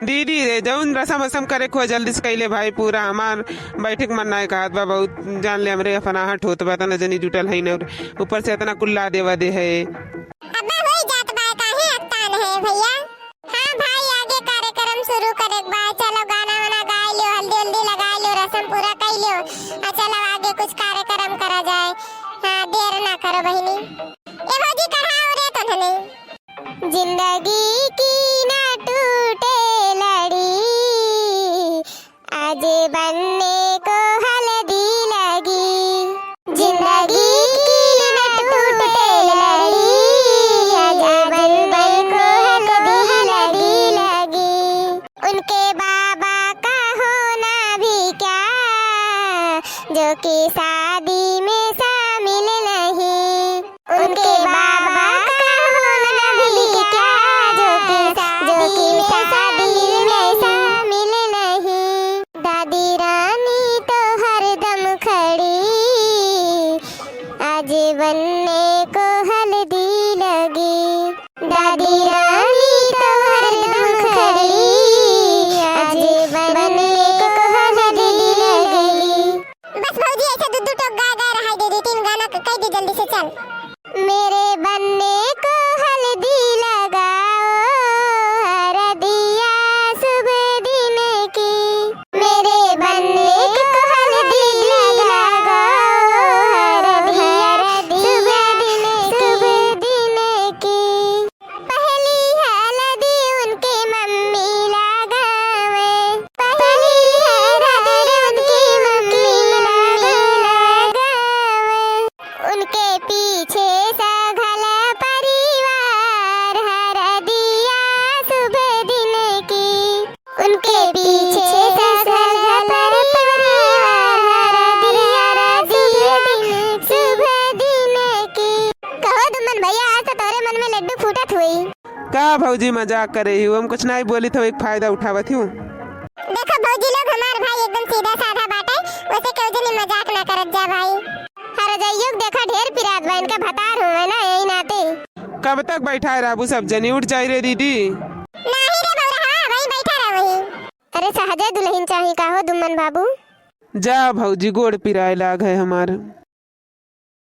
दीदी रे जौन रसम वसम करे को जल्दी से कैले भाई पूरा हमार बैठक मन ना कहत बा बहुत जान ले हमरे फनाहट होत बा तना जनी जुटल है न ऊपर से इतना कुल्ला देवा दे है। अब्बा होई जात बा काहे अक्तान है भैया। हां भाई आगे कार्यक्रम शुरू करे बा चलो गाना वाना गा लियो हल्दी हल्दी लगा लियो रसम पूरा कर लियो चलो आगे कुछ कार्यक्रम करा जाए। हां देर ना करो बहिनी ए भौजी कहां रे तो नहीं जिंदगी की ना टूटे लड़ी आज बनने को हल्दी लगी जिंदगी की ना टूटे लड़ी आज बनने को हल्दी लगी उनके बाबा का होना भी क्या जो कि शादी में शामिल नहीं उनके बाबा का होना भी क्या जो कि शादी में शामिल नहीं दादी रानी तो हरदम खड़ी आज बनने को हल्दी लगी दादी रानी तो हरदम खड़ी आज बनने को हल्दी लगी। बस भौजी ऐसे दो टोक गा रहा है दे 3 गाना कह दे जल्दी से चल। मेरे बनने को हल्दी लगाओ हरदिया सुबह दिन की मेरे बनने को हल्दी लगाओ हरदिया सुबह दिन की पहली हल्दी उनके मम्मी लगावे पहली हल्दी उनकी मम्मी लगावे उनके पीछे सघल परिवार हरदिया सुबह दिन की उनके पीछे सघल परिवार हरदिया सुबह दिन की। कहो दुमन भैया आज तो तोरे मन में लड्डू फूटत हुई का भौजी मजाक करे ही हम कुछ नहीं बोली तो एक फायदा उठावत हूँ। देखो भौजी लोग हमार भाई एकदम सीधा साधा बाटे वैसे क्यों जनी मजाक ना करत जा भाई। हर जाइयो देखा ढेर पिरात बहन का भतार हुए ना यही नाते कब तक बैठा है राबू सब जनी उठ जाए रे दीदी। नहीं रे बौरा वही बैठा रह वही। अरे सहजे दुल्हन चाहिए का हो दुम्मन बाबू। जा भौजी गोड़ पिराए लाग है हमार।